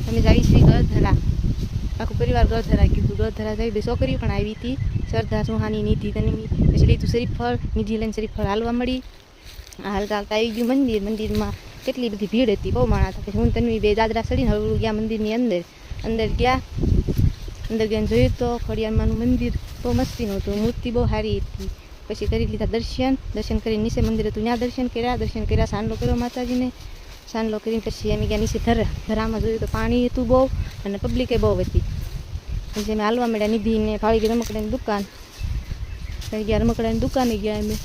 અમે જાવી છીએ ગળધરા, આખું પરિવાર ગળધરા કીધું. ગળધરા જઈ બે છોકરીઓ પણ આવી હતી, શ્રદ્ધા, સુહાની, નિધિ, તન્વી. પછી લીધું શ્રીફળ, નિધિ લઈને શ્રીફળ હાલવા મળી. હાલતા હાલતા આવી ગયું મંદિર. મંદિરમાં કેટલી બધી ભીડ હતી, બહુ માણસ હતા. પછી હું તન્વી બે દાદરા ચડીને હળવું ગયા મંદિરની અંદર. અંદર ગયા, અંદર ગયા જોયું તો ખોડિયારમાંનું મંદિર બહુ મસ્તીનું હતું, મૂર્તિ બહુ સારી હતી. પછી કરી લીધા દર્શન કરીને નીચે મંદિર હતું ત્યાં દર્શન કર્યા. સાંડલો કર્યો માતાજીને. સાંડલો કરીને પછી અમે ગયા નીચે ધરામાં જોયું તો પાણી હતું બહુ અને પબ્લિકે બહુ હતી. પછી અમે હાલવા મળ્યા. નિધિને ફાળી ગઈ રમકડાની દુકાન. થઈ ગયા રમકડાની દુકાને ગયા અમે.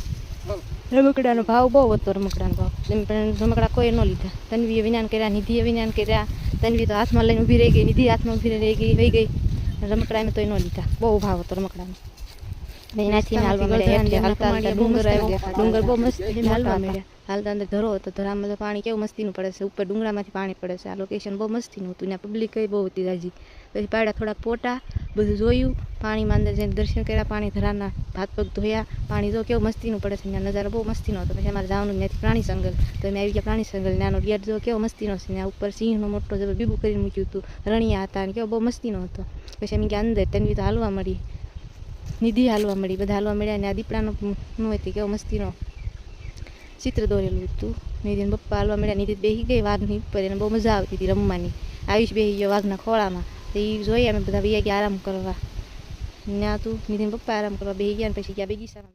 રમકડાનો ભાવ બહુ હતો, રમકડાનો ભાવ. પણ રમકડા કોઈ ન લીધા. તન્વીએ વિનાન કર્યા, નિધિએ વિનાન કર્યા. તન્વી તો હાથમાં લઈને ઊભી રહી ગઈ, નિધિ હાથમાં ઊભી રહી ગઈ, વહી ગઈ. રમકડા એમ તોય ન લીધા, બહુ ભાવ હતો રમકડાનો. એનાથી હાલવા મળ્યા. હાલતા ડુંગર બહુ મસ્ત હાલવા મળ્યા. હાલતા અંદર ધરો હતો, ધરામાં તો પાણી કેવું મસ્તીનું પડે છે, ઉપર ડુંગરામાંથી પાણી પડે છે. આ લોકેશન બહુ મસ્તીનું હતું, ત્યાં પબ્લિક બહુ હતી રાજી. પછી પાડ્યા થોડાક ફોટા, બધું જોયું. પાણીમાં અંદર જઈને દર્શન કર્યા, પાણી ધરાના હાથ પગ ધોયા. પાણી જો કેવું મસ્તીનું પડે છે, ત્યાં નજારો બહુ મસ્તીનો હતો. પછી અમારે જવાનું ત્યાંથી પ્રાણી સંગલ, તો અમે આવી ગયા પ્રાણી સંગલ. નાનો ગેટ જો કેવો મસ્તીનો છે, ત્યાં ઉપર સિંહનો મોટો જબર બીબું કરીને મૂક્યું હતું, રણિયા હતા અને કેવો બહુ મસ્તીનો હતો. પછી અમે ગયા અંદર, તન્વી તો હાલવા મળી, નિધિ હાલવા મળી, બધા હાલવા મળ્યા. અને આ દીપડાનો નો હતી, કેવો મસ્તીનો ચિત્ર દોરેલું હતું. નિધિને પપ્પા હાલવા મળ્યા. નિધિ બેસી ગઈ વાઘની ઉપર, એને બહુ મજા આવતી હતી રમવાની. આયુષ બેસી ગયો વાઘના ખોળામાં. તો એ જોઈએ અમે બધા બેસી ગયા આરામ કરવા. ત્યાં હતું નિધિને પપ્પા આરામ કરવા બેસી ગયા. અને પછી ગયા બગીચામાં.